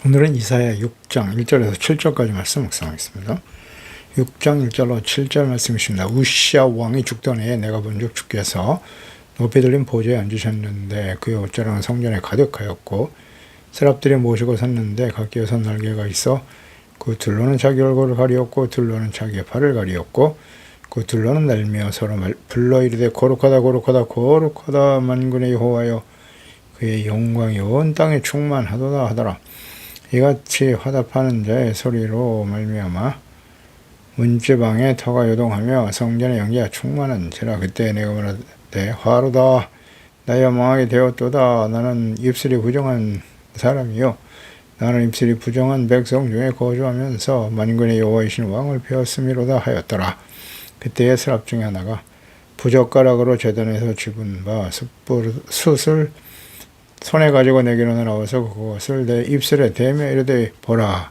오늘은 이사야 6장 1절에서 7절까지 말씀 묵상하겠습니다. 6장 1절로 7절 말씀이십니다. 우시야 왕이 죽던 해에 내가 본즉 주께서 높이 들린 보좌에 앉으셨는데 그의 옷자락은 성전에 가득하였고 세랍들이 모시고 섰는데 각기 여섯 날개가 있어 그 둘로는 자기 얼굴을 가리었고 둘로는 자기의 팔을 가리었고 그 둘로는 날며 서로 불러 이르되 거룩하다 거룩하다 거룩하다 만군의 여호와여 그의 영광이 온 땅에 충만하도다 하더라. 이같이 화답하는 자의 소리로 말미암아 문지방에 터가 요동하며 성전의 연기가 충만한지라. 그때 내가 말하되 화로다 나여 망하게 되었도다. 나는 입술이 부정한 사람이요 나는 입술이 부정한 백성 중에 거주하면서 만군의 여호와이신 왕을 배웠음이로다 하였더라. 그때의 서랍 중에 하나가 부젓가락으로 제단에서 집은 바 숯을 손에 가지고 내게로 나와서 그것을 내 입술에 대며 이르되 보라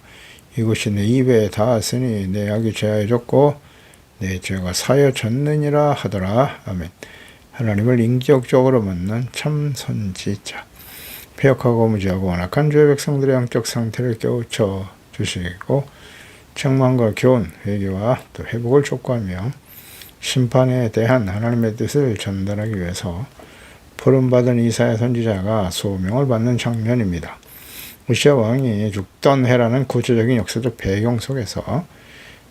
이것이 내 입에 닿았으니 내 악이 제하여졌고 내 죄가 사여졌느니라 하더라. 아멘. 하나님을 인격적으로 만난 참 선지자, 폐역하고 무지하고 완악한 주의 백성들의 영적 상태를 깨우쳐 주시고 책망과 교훈, 회개와 또 회복을 촉구하며 심판에 대한 하나님의 뜻을 전달하기 위해서 부름받은 이사야 선지자가 소명을 받는 장면입니다. 우시야 왕이 죽던 해라는 구체적인 역사적 배경 속에서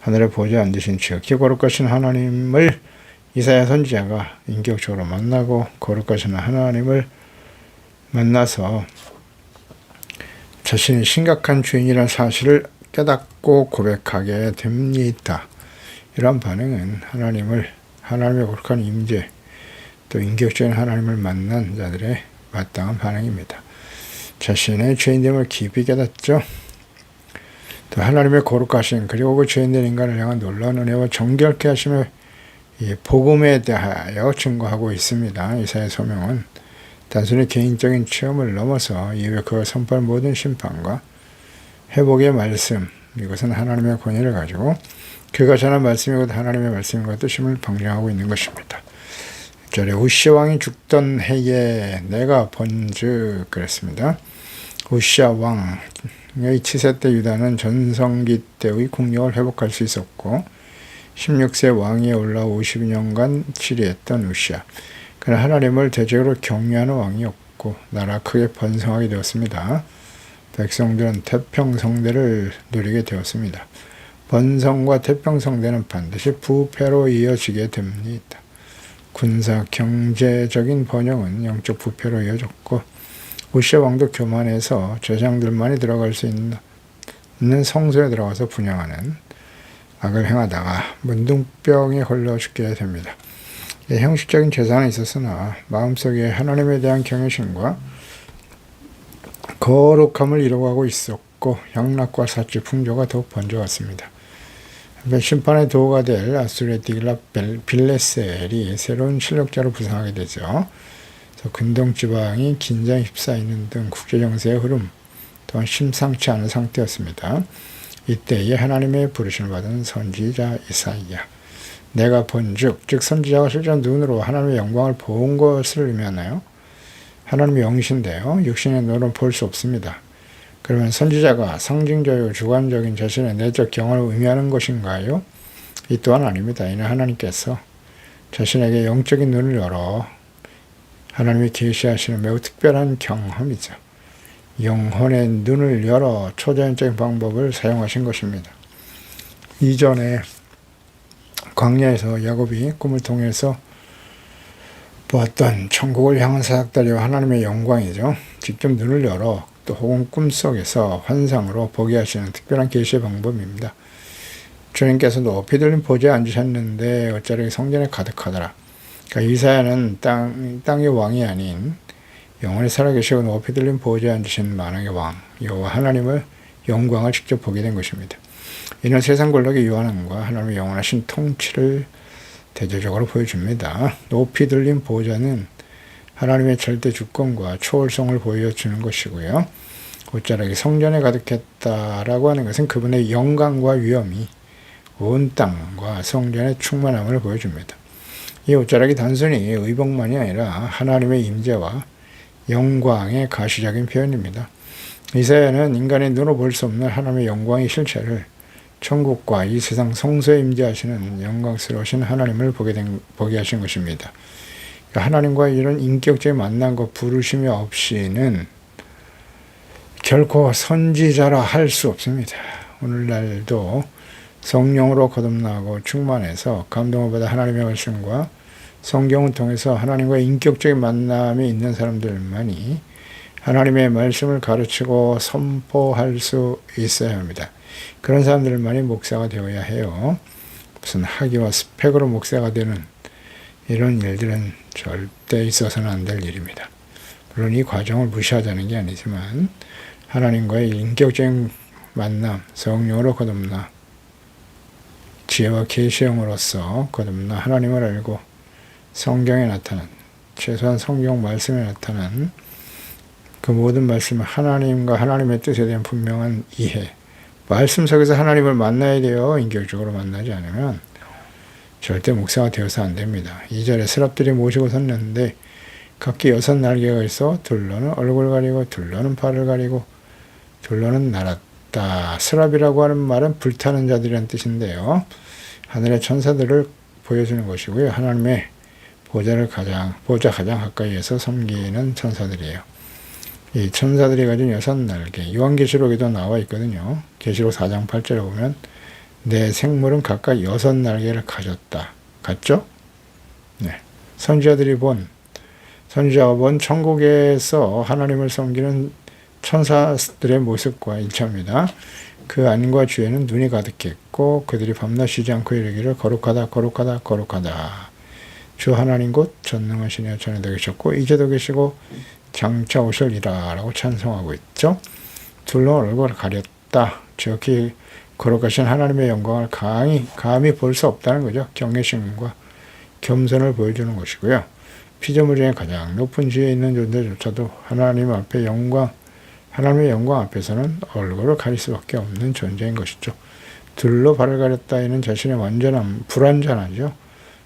하늘의 보좌에 앉으신 지극히 거룩하신 하나님을 이사야 선지자가 인격적으로 만나고 거룩하신 하나님을 만나서 자신이 심각한 죄인이라는 사실을 깨닫고 고백하게 됩니다. 이러한 반응은 하나님의 거룩한 임재, 또 인격적인 하나님을 만난 자들의 마땅한 반응입니다. 자신의 죄인됨을 깊이 깨닫죠. 또 하나님의 거룩하신 그리고 그 죄인된 인간을 향한 놀라운 은혜와 정결케 하심의 이 복음에 대하여 증거하고 있습니다. 이사야 소명은 단순히 개인적인 체험을 넘어서 이후에 그가 선포할 모든 심판과 회복의 말씀, 이것은 하나님의 권위를 가지고 그가 전한 말씀이고 하나님의 말씀과 뜻임을 방증하고 있는 것입니다. 1절에 우시야 왕이 죽던 해에 내가 본즉 그랬습니다. 우시야 왕의 치세 때 유다는 전성기 때의 국력을 회복할 수 있었고 16세 왕위에 올라 52년간 치리했던 우시야. 그는 하나님을 대적으로 경외하는 왕이었고 나라 크게 번성하게 되었습니다. 백성들은 태평성대를 누리게 되었습니다. 번성과 태평성대는 반드시 부패로 이어지게 됩니다. 군사 경제적인 번영은 영적 부패로 이어졌고 우시야 왕도 교만해서 제장들만이 들어갈 수 있는 성소에 들어가서 분향하는 악을 행하다가 문둥병에 걸려 죽게 됩니다. 형식적인 재산은 있었으나 마음속에 하나님에 대한 경외심과 거룩함을 이루어가고 있었고 향락과 사치 풍조가 더욱 번져왔습니다. 심판의 도구가 될 아수르의 딜라빌레셀이 새로운 실력자로 부상하게 되죠. 근동지방이 긴장에 휩싸이는 등 국제정세의 흐름 또한 심상치 않은 상태였습니다. 이때에 하나님의 부르심을 받은 선지자 이사야, 내가 본즉, 즉 선지자가 실제 눈으로 하나님의 영광을 본 것을 의미하나요? 하나님의 영이신데요. 육신의 눈으로는 볼 수 없습니다. 그러면 선지자가 상징적이고 주관적인 자신의 내적 경험을 의미하는 것인가요? 이 또한 아닙니다. 이는 하나님께서 자신에게 영적인 눈을 열어 하나님이 계시하시는 매우 특별한 경험이죠. 영혼의 눈을 열어 초자연적인 방법을 사용하신 것입니다. 이전에 광야에서 야곱이 꿈을 통해서 보았던 천국을 향한 사역다리와 하나님의 영광이죠. 직접 눈을 열어 또 혹은 꿈속에서 환상으로 보게 하시는 특별한 계시의 방법입니다. 주님께서 높이 들린 보좌에 앉으셨는데 옷자락이 성전에 가득하더라. 그러니까 이사야는 땅의 왕이 아닌 영원히 살아계시고 높이 들린 보좌에 앉으신 만왕의 왕 여호와 하나님을 영광을 직접 보게 된 것입니다. 이는 세상 권력의 유한함과 하나님의 영원하신 통치를 대조적으로 보여줍니다. 높이 들린 보좌는 하나님의 절대 주권과 초월성을 보여주는 것이고요. 옷자락이 성전에 가득했다라고 하는 것은 그분의 영광과 위엄이 온 땅과 성전의 충만함을 보여줍니다. 이 옷자락이 단순히 의복만이 아니라 하나님의 임재와 영광의 가시적인 표현입니다. 이사야는 인간의 눈으로 볼 수 없는 하나님의 영광의 실체를 천국과 이 세상 성소에 임재하시는 영광스러우신 하나님을 보게 하신 것입니다. 하나님과 이런 인격적인 만남과 부르심이 없이는 결코 선지자라 할 수 없습니다. 오늘날도 성령으로 거듭나고 충만해서 감동을 받아 하나님의 말씀과 성경을 통해서 하나님과 인격적인 만남이 있는 사람들만이 하나님의 말씀을 가르치고 선포할 수 있어야 합니다. 그런 사람들만이 목사가 되어야 해요. 무슨 학위와 스펙으로 목사가 되는 이런 일들은 절대 있어서는 안 될 일입니다. 물론 이 과정을 무시하자는 게 아니지만 하나님과의 인격적인 만남, 성령으로 거듭나 지혜와 계시형으로서 거듭나 하나님을 알고 성경에 나타난, 최소한 성경 말씀에 나타난 그 모든 말씀은 하나님과 하나님의 뜻에 대한 분명한 이해, 말씀 속에서 하나님을 만나야 돼요. 인격적으로 만나지 않으면 절대 목사가 되어서 안 됩니다. 2절에 스랍들이 모시고 섰는데 각기 6 날개가 있어 둘러는 얼굴 가리고 둘러는 발을 가리고 둘러는 날았다. 스랍이라고 하는 말은 불타는 자들이라는 뜻인데요. 하늘의 천사들을 보여주는 것이고요. 하나님의 보좌 가장 가까이에서 섬기는 천사들이에요. 이 천사들이 가진 6 날개, 요한계시록에도 나와 있거든요. 계시록 4장 8절에 보면 내 생물은 각각 6 날개를 가졌다. 같죠? 네. 선지자가 본 천국에서 하나님을 섬기는 천사들의 모습과 일치합니다. 그 안과 주에는 눈이 가득했고 그들이 밤낮 쉬지 않고 이르기를 거룩하다 거룩하다 거룩하다. 주 하나님 곧 전능하시며 전에도 계셨고 이제도 계시고 장차 오실이라 라고 찬송하고 있죠. 둘러 얼굴을 가렸다. 지극히 거룩하신 하나님의 영광을 감히 볼 수 없다는 거죠. 경외심과 겸손을 보여주는 것이고요. 피조물 중에 가장 높은 지위에 있는 존재조차도 하나님의 영광 앞에서는 얼굴을 가릴 수밖에 없는 존재인 것이죠. 둘로 발을 가렸다에는 자신의 불완전하죠.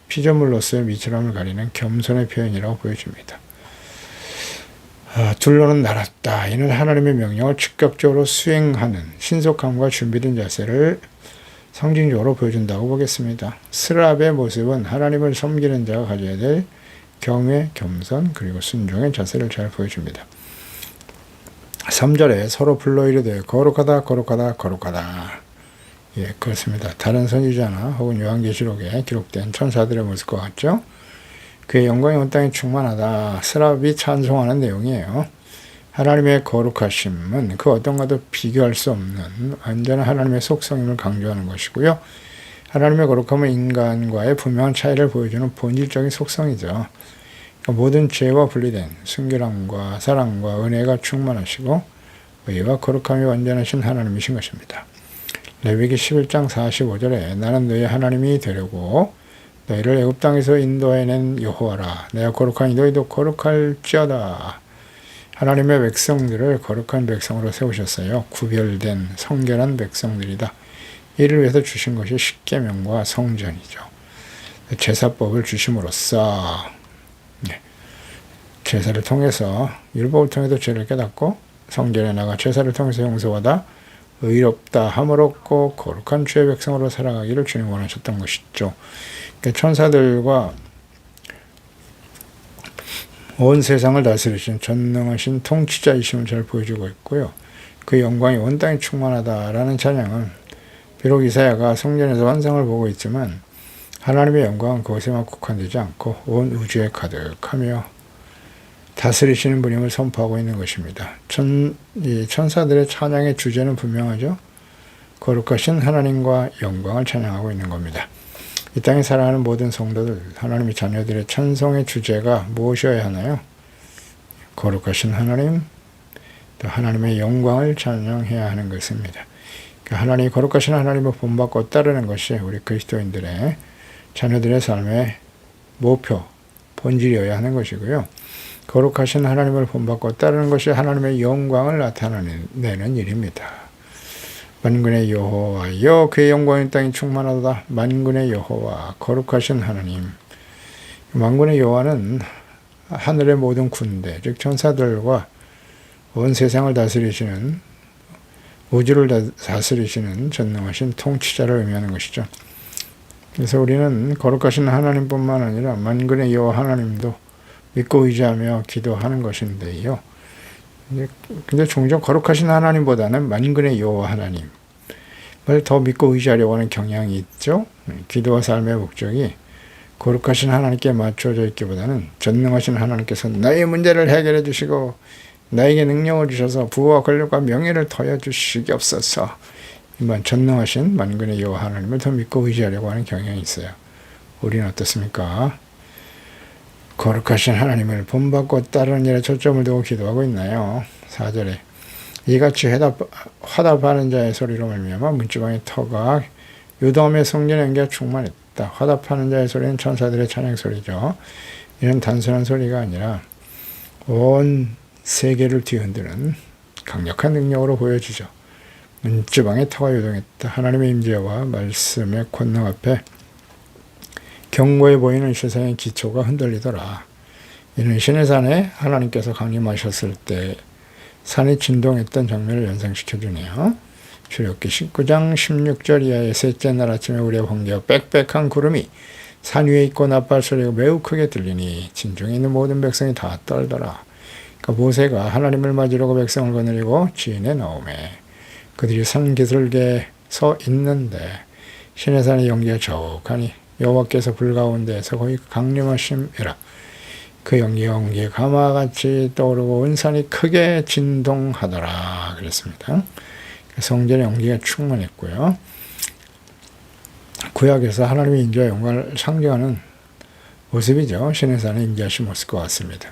피조물로서의 미천함을 가리는 겸손의 표현이라고 보여집니다. 둘러는 날았다. 이는 하나님의 명령을 즉각적으로 수행하는 신속함과 준비된 자세를 상징적으로 보여준다고 보겠습니다. 스랍의 모습은 하나님을 섬기는 자가 가져야 될 경외, 겸손, 그리고 순종의 자세를 잘 보여줍니다. 3절에 서로 불러 이르되 거룩하다 거룩하다 거룩하다. 예, 그렇습니다. 다른 선지자나 혹은 요한계시록에 기록된 천사들의 모습과 같죠? 그의 영광이 온 땅에 충만하다. 스랍이 찬송하는 내용이에요. 하나님의 거룩하심은 그 어떤 것도 비교할 수 없는 완전한 하나님의 속성임을 강조하는 것이고요. 하나님의 거룩함은 인간과의 분명한 차이를 보여주는 본질적인 속성이죠. 모든 죄와 분리된 순결함과 사랑과 은혜가 충만하시고 의와 거룩함이 완전하신 하나님이신 것입니다. 레위기 11장 45절에 나는 너희 하나님이 되려고 너희를 애굽 땅에서 인도해낸 여호와라. 내가 거룩하니 너희도 거룩할지어다. 하나님의 백성들을 거룩한 백성으로 세우셨어요. 구별된 성결한 백성들이다. 이를 위해서 주신 것이 십계명과 성전이죠. 제사법을 주심으로써 제사를 통해서 율법을 통해서 죄를 깨닫고 성전에 나가 제사를 통해서 용서받아 의롭다 함을 얻고 거룩한 주의 백성으로 살아가기를 주님 원하셨던 것이죠. 천사들과 온 세상을 다스리신 전능하신 통치자이심을 잘 보여주고 있고요. 그 영광이 온 땅에 충만하다라는 찬양은 비록 이사야가 성전에서 환상을 보고 있지만 하나님의 영광은 그것에만 국한되지 않고 온 우주에 가득하며 다스리시는 분임을 선포하고 있는 것입니다. 천사들의 찬양의 주제는 분명하죠. 거룩하신 하나님과 영광을 찬양하고 있는 겁니다. 이 땅에 살아가는 모든 성도들, 하나님의 자녀들의 찬송의 주제가 무엇이어야 하나요? 거룩하신 하나님, 또 하나님의 영광을 찬양해야 하는 것입니다. 하나님, 거룩하신 하나님을 본받고 따르는 것이 우리 그리스도인들의 자녀들의 삶의 목표, 본질이어야 하는 것이고요. 거룩하신 하나님을 본받고 따르는 것이 하나님의 영광을 나타내는 일입니다. 만군의 여호와여 그의 영광의 땅이 충만하다. 만군의 여호와 거룩하신 하나님. 만군의 여호와는 하늘의 모든 군대 즉 천사들과 온 세상을 다스리시는, 우주를 다스리시는 전능하신 통치자를 의미하는 것이죠. 그래서 우리는 거룩하신 하나님뿐만 아니라 만군의 여호와 하나님도 믿고 의지하며 기도하는 것인데요. 근데 종종 거룩하신 하나님보다는 만군의 여호와 하나님을 더 믿고 의지하려고 하는 경향이 있죠. 기도와 삶의 목적이 거룩하신 하나님께 맞춰져 있기보다는 전능하신 하나님께서 나의 문제를 해결해 주시고 나에게 능력을 주셔서 부와 권력과 명예를 더해 주시기옵소서. 이만 전능하신 만군의 여호와 하나님을 더 믿고 의지하려고 하는 경향이 있어요. 우리는 어떻습니까? 거룩하신 하나님을 본받고 따르는 일에 초점을 두고 기도하고 있나요? 4절에 이같이 화답하는 자의 소리로 말미암아 문지방의 터가 유다음의 성전의 연기가 충만했다. 화답하는 자의 소리는 천사들의 찬양 소리죠. 이는 단순한 소리가 아니라 온 세계를 뒤흔드는 강력한 능력으로 보여주죠. 문지방의 터가 요동했다. 하나님의 임재와 말씀의 권능 앞에 견고해 보이는 세상의 기초가 흔들리더라. 이는 시내산에 하나님께서 강림하셨을 때 산이 진동했던 장면을 연상시켜주네요. 출애굽기 19장 16절 이하의 셋째 날 아침에 우리의 번개와 빽빽한 구름이 산 위에 있고 나팔 소리가 매우 크게 들리니 진중에 있는 모든 백성이 다 떨더라. 그러니까 모세가 하나님을 맞으려고 백성을 거느리고 지인에 나오매 그들이 산 기슭에 서 있는데 시내산의 연기가 저욱하니 여호와께서 불 가운데에서 거의 강림하심이라. 그 연기가 가마같이 떠오르고 온 산이 크게 진동하더라 그랬습니다. 성전의 연기가 충만했고요. 구약에서 하나님의 인자와 영광을 상징하는 모습이죠. 시내산에 임재하신 모습 것 같습니다.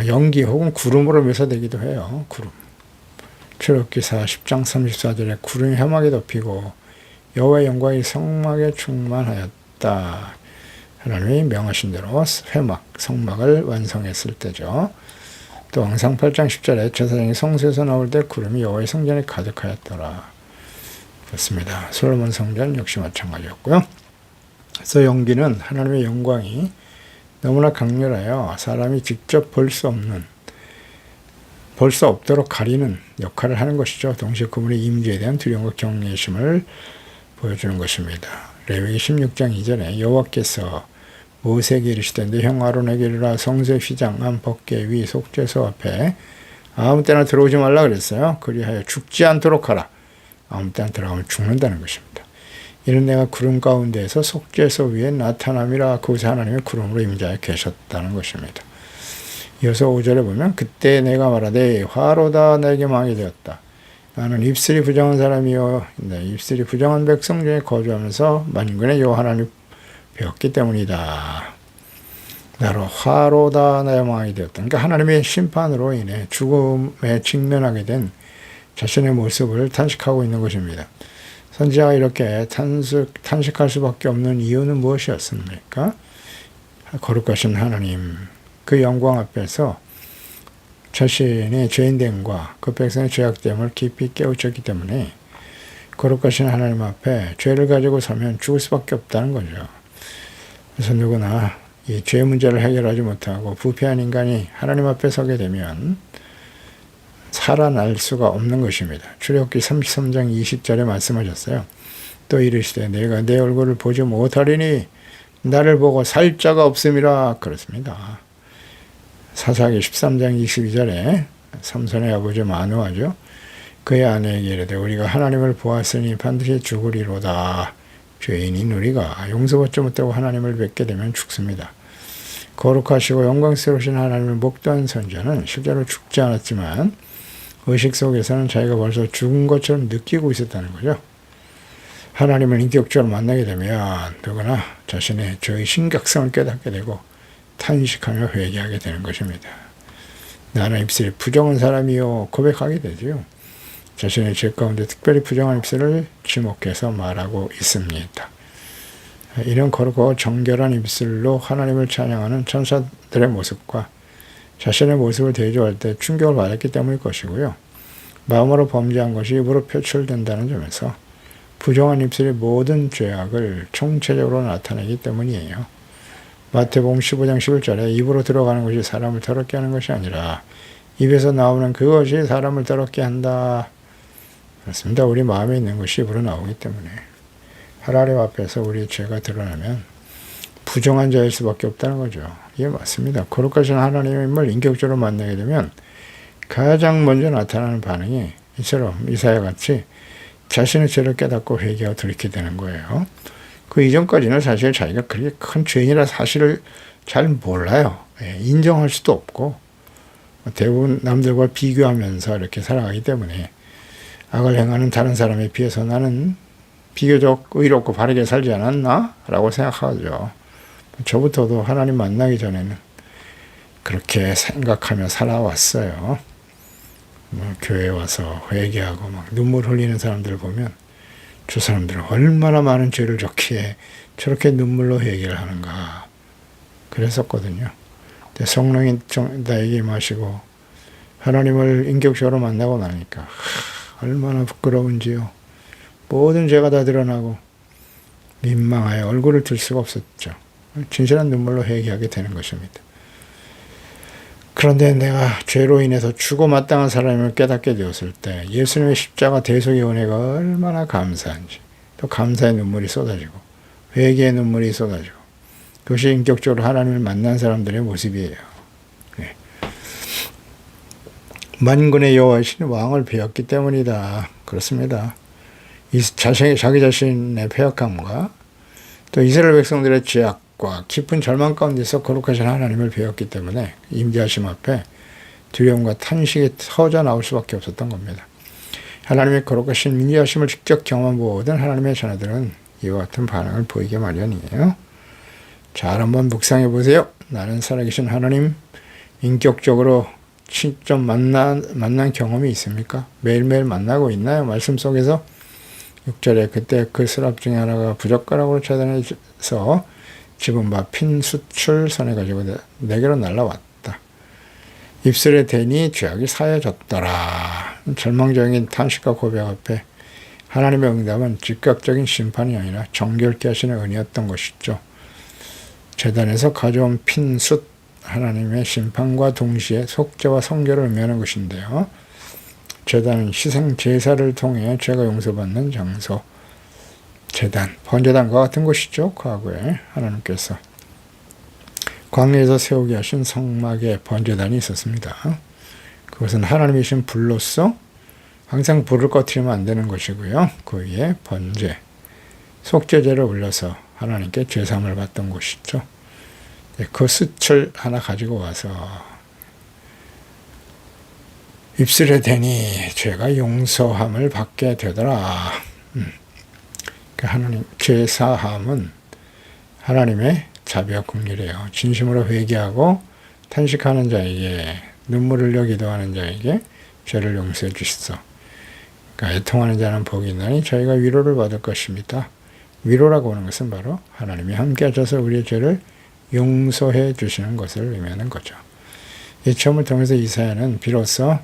연기 혹은 구름으로 묘사되기도 해요. 구름. 출애굽기 40장 34절에 구름이 해막에 덮이고 여호와의 영광이 성막에 충만하였다. 하나님이 명하신 대로 회막, 성막을 완성했을 때죠. 또 왕상 8장 10절에 제사장이 성소에서 나올 때 구름이 여호와의 성전에 가득하였더라. 그렇습니다. 솔로몬 성전 역시 마찬가지였고요. 그래서 연기는 하나님의 영광이 너무나 강렬하여 사람이 직접 볼 수 없도록 가리는 역할을 하는 것이죠. 동시에 그분의 임재에 대한 두려움과 경외심을 보여주는 것입니다. 레위기 16장 2절에 여호와께서 모세에게 이르시되 내 형 아론에게 이르라 성소의 휘장 안 법궤 위 속죄소 앞에 아무 때나 들어오지 말라 그랬어요. 그리하여 죽지 않도록 하라. 아무 때나 들어가면 죽는다는 것입니다. 이는 내가 구름 가운데에서 속죄소 위에 나타남이라. 그곳에 하나님의 구름으로 임재하여 계셨다는 것입니다. 이어서 5절에 보면 그때 내가 말하되 화로다 내게 망이 되었다. 나는 입술이 부정한 사람이요 입술이 부정한 백성 중에 거주하면서 만군의 여호와 하나님 배웠기 때문이다. 나로 화로다 나의 망이 되었다. 그러니까 하나님의 심판으로 인해 죽음에 직면하게 된 자신의 모습을 탄식하고 있는 것입니다. 선지자가 이렇게 탄식할 수밖에 없는 이유는 무엇이었습니까? 거룩하신 하나님 그 영광 앞에서 자신의 죄인됨과 그 백성의 죄악됨을 깊이 깨우쳤기 때문에 거룩하신 하나님 앞에 죄를 가지고 서면 죽을 수밖에 없다는 거죠. 그래서 누구나 이 죄 문제를 해결하지 못하고 부패한 인간이 하나님 앞에 서게 되면 살아날 수가 없는 것입니다. 출애굽기 33장 20절에 말씀하셨어요. 또 이르시되 내가 내 얼굴을 보지 못하리니 나를 보고 살 자가 없음이라 그렇습니다. 사사기 13장 22절에 삼손의 아버지 마누아죠. 그의 아내에게 이르되 우리가 하나님을 보았으니 반드시 죽으리로다. 죄인인 우리가 용서받지 못하고 하나님을 뵙게 되면 죽습니다. 거룩하시고 영광스러우신 하나님을 목도한 선지자는 실제로 죽지 않았지만 의식 속에서는 자기가 벌써 죽은 것처럼 느끼고 있었다는 거죠. 하나님을 인격적으로 만나게 되면 누구나 자신의 죄의 심각성을 깨닫게 되고 탄식하며 회개하게 되는 것입니다. 나는 입술이 부정한 사람이요 고백하게 되지요. 자신의 죄 가운데 특별히 부정한 입술을 지목해서 말하고 있습니다. 이런 거룩하고 정결한 입술로 하나님을 찬양하는 천사들의 모습과 자신의 모습을 대조할 때 충격을 받았기 때문일 것이고요. 마음으로 범죄한 것이 입으로 표출된다는 점에서 부정한 입술이 모든 죄악을 총체적으로 나타내기 때문이에요. 마태복음 15장 11절에 입으로 들어가는 것이 사람을 더럽게 하는 것이 아니라 입에서 나오는 그것이 사람을 더럽게 한다. 그렇습니다. 우리 마음에 있는 것이 입으로 나오기 때문에 하나님 앞에서 우리의 죄가 드러나면 부정한 자일 수밖에 없다는 거죠. 이게 맞습니다. 거룩하신 하나님을 인격적으로 만나게 되면 가장 먼저 나타나는 반응이 이처럼 이사야 같이 자신의 죄를 깨닫고 회개하고 돌이키게 되는 거예요. 그 이전까지는 사실 자기가 그렇게 큰 죄인이라 사실을 잘 몰라요. 인정할 수도 없고 대부분 남들과 비교하면서 이렇게 살아가기 때문에 악을 행하는 다른 사람에 비해서 나는 비교적 의롭고 바르게 살지 않았나? 라고 생각하죠. 저부터도 하나님 만나기 전에는 그렇게 생각하며 살아왔어요. 교회에 와서 회개하고 막 눈물 흘리는 사람들을 보면 저 사람들은 얼마나 많은 죄를 졌기에 저렇게 눈물로 회개를 하는가 그랬었거든요. 근데 성령이 나에게 임하시고 하나님을 인격적으로 만나고 나니까 얼마나 부끄러운지요. 모든 죄가 다 드러나고 민망하여 얼굴을 들 수가 없었죠. 진실한 눈물로 회개하게 되는 것입니다. 그런데 내가 죄로 인해서 죽어 마땅한 사람임을 깨닫게 되었을 때 예수님의 십자가 대속의 은혜가 얼마나 감사한지, 또 감사의 눈물이 쏟아지고 회개의 눈물이 쏟아지고, 그것이 인격적으로 하나님을 만난 사람들의 모습이에요. 네. 만군의 여호와이신 왕을 배웠기 때문이다. 그렇습니다. 자기 자신의 패역함과 또 이스라엘 백성들의 죄악과 깊은 절망 가운데서 거룩하신 하나님을 배웠기 때문에 임재하심 앞에 두려움과 탄식이 터져 나올 수밖에 없었던 겁니다. 하나님의 거룩하신 임재하심을 직접 경험한 모든 하나님의 자녀들은 이와 같은 반응을 보이게 마련이에요. 잘 한번 묵상해 보세요. 나는 살아계신 하나님 인격적으로 직접 만난 경험이 있습니까? 매일매일 만나고 있나요? 말씀 속에서 6절에 그때 그 스랍 중에 하나가 부젓가락으로 차단해서 집은 바 핀 숯을 손에 가지고 내게로 날라왔다. 입술에 대니 죄악이 사여졌더라. 절망적인 탄식과 고백 앞에 하나님의 응답은 즉각적인 심판이 아니라 정결케 하시는 은혜였던 것이죠. 제단에서 가져온 핀 숯, 하나님의 심판과 동시에 속죄와 성결을 의미하는 것인데요. 제단은 희생 제사를 통해 죄가 용서받는 장소, 제단, 번제단과 같은 것이죠. 과거에 하나님께서 광야에서 세우게 하신 성막에 번제단이 있었습니다. 그것은 하나님이신 불로서 항상 불을 꺼트리면 안 되는 것이고요. 그 위에 번제, 속죄제를 올려서 하나님께 죄사함을 받던 곳이죠. 그 숯을 하나 가지고 와서 입술에 대니 죄가 용서함을 받게 되더라. 하나님 죄사함은 하나님의 자비와 긍휼이에요. 진심으로 회개하고 탄식하는 자에게, 눈물 흘려 기도하는 자에게 죄를 용서해 주시소. 그러니까 애통하는 자는 복이 있나니 저희가 위로를 받을 것입니다. 위로라고 하는 것은 바로 하나님이 함께 하셔서 우리의 죄를 용서해 주시는 것을 의미하는 거죠. 이 체험을 통해서 이사야는 비로소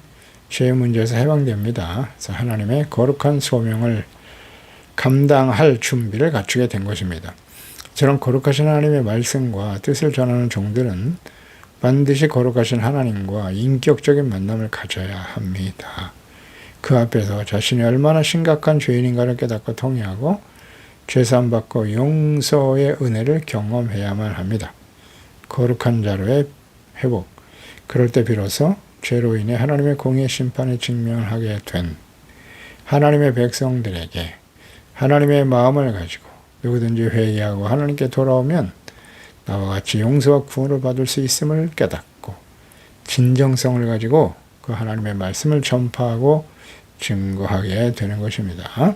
죄의 문제에서 해방됩니다. 그래서 하나님의 거룩한 소명을 감당할 준비를 갖추게 된 것입니다. 저런 거룩하신 하나님의 말씀과 뜻을 전하는 종들은 반드시 거룩하신 하나님과 인격적인 만남을 가져야 합니다. 그 앞에서 자신이 얼마나 심각한 죄인인가를 깨닫고 통회하고 죄사함 받고 용서의 은혜를 경험해야만 합니다. 거룩한 자로의 회복, 그럴 때 비로소 죄로 인해 하나님의 공의 심판에 직면하게 된 하나님의 백성들에게 하나님의 마음을 가지고 누구든지 회개하고 하나님께 돌아오면 나와 같이 용서와 구원을 받을 수 있음을 깨닫고 진정성을 가지고 그 하나님의 말씀을 전파하고 증거하게 되는 것입니다.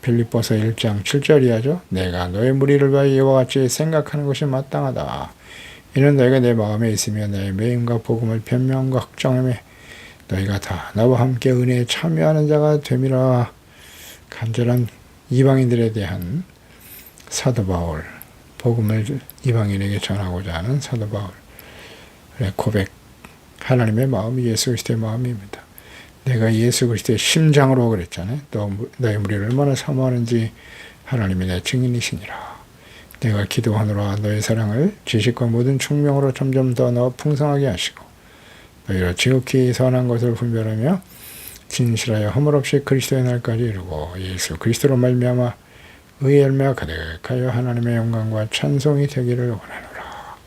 빌립보서 1장 7절 이하죠. 내가 너의 무리를 위하여 이와 같이 생각하는 것이 마땅하다. 이는 너희가 내 마음에 있으며 나의 매임과 복음을 변명과 확정함에 너희가 다 나와 함께 은혜에 참여하는 자가 됨이라. 간절한 이방인들에 대한 사도 바울, 복음을 이방인에게 전하고자 하는 사도 바울의 고백, 하나님의 마음이 예수 그리스도의 마음입니다. 내가 예수 그리스도의 심장으로 그랬잖아요. 너의 무리를 얼마나 사모하는지 하나님이 내 증인이시니라. 내가 기도하노라. 너의 사랑을 지식과 모든 총명으로 점점 더 풍성하게 하시고 오히려 지극히 선한 것을 분별하며 진실하여 허물 없이 그리스도의 날까지 이루고 예수 그리스도로 말미암아 의의 열매가 가득하여 하나님의 영광과 찬송이 되기를 원하노라.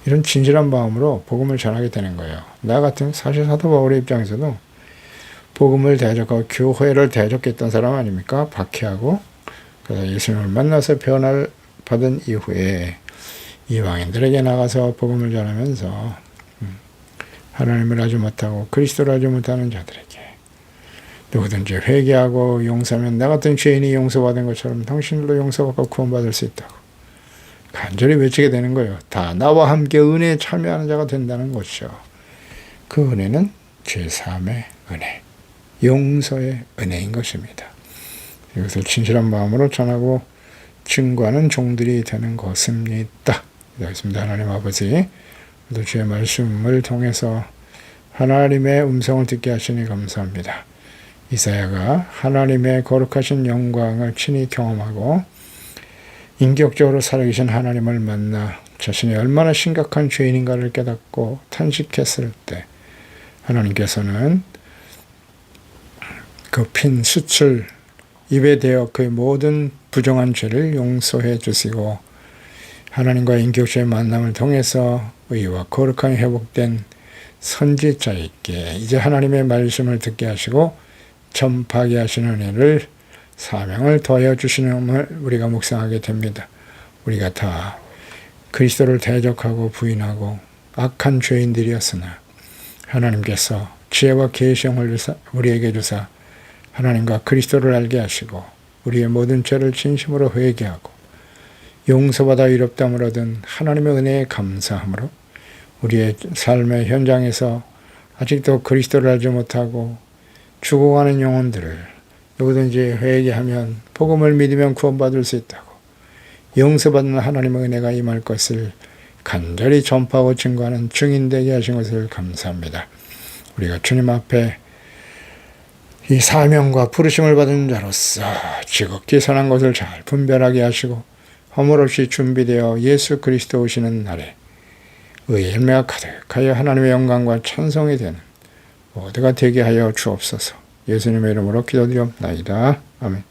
이런 진실한 마음으로 복음을 전하게 되는 거예요. 나 같은 사실 사도 바울의 입장에서도 복음을 대적하고 교회를 대적했던 사람 아닙니까? 박해하고 그래서 예수님을 만나서 변화를 받은 이후에 이방인들에게 나가서 복음을 전하면서 하나님을 알지 못하고 그리스도를 알지 못하는 자들에게 누구든지 회개하고 용서하면 나 같은 죄인이 용서받은 것처럼 당신들도 용서받고 구원받을 수 있다고 간절히 외치게 되는 거예요. 다 나와 함께 은혜에 참여하는 자가 된다는 것이죠. 그 은혜는 제3의 은혜, 용서의 은혜인 것입니다. 이것을 진실한 마음으로 전하고 증거하는 종들이 되는 것입니다. 그렇습니다. 하나님 아버지, 또 주의 말씀을 통해서 하나님의 음성을 듣게 하시니 감사합니다. 이사야가 하나님의 거룩하신 영광을 친히 경험하고 인격적으로 살아계신 하나님을 만나 자신이 얼마나 심각한 죄인인가를 깨닫고 탄식했을 때 하나님께서는 그 핀 숯을 입에 대어 그의 모든 부정한 죄를 용서해 주시고 하나님과 인격적인 만남을 통해서 의와 거룩함이 회복된 선지자에게 이제 하나님의 말씀을 듣게 하시고 전파하게 하시는 은혜를 사명을 더하여 주시는 우리가 묵상하게 됩니다. 우리가 다 그리스도를 대적하고 부인하고 악한 죄인들이었으나 하나님께서 지혜와 계시형을 우리에게 주사 하나님과 그리스도를 알게 하시고 우리의 모든 죄를 진심으로 회개하고 용서받아 의롭다함을 얻은 하나님의 은혜에 감사함으로 우리의 삶의 현장에서 아직도 그리스도를 알지 못하고 죽어가는 영혼들을 누구든지 회개하면 복음을 믿으면 구원받을 수 있다고 용서받는 하나님의 은혜가 임할 것을 간절히 전파하고 증거하는 증인되게 하신 것을 감사합니다. 우리가 주님 앞에 이 사명과 부르심을 받은 자로서 지극히 선한 것을 잘 분별하게 하시고 허물 없이 준비되어 예수 그리스도 오시는 날에 의의 열매가 가득하여 하나님의 영광과 찬송이 되는 모두가 되게 하여 주옵소서. 예수님의 이름으로 기도드리옵나이다. 아멘.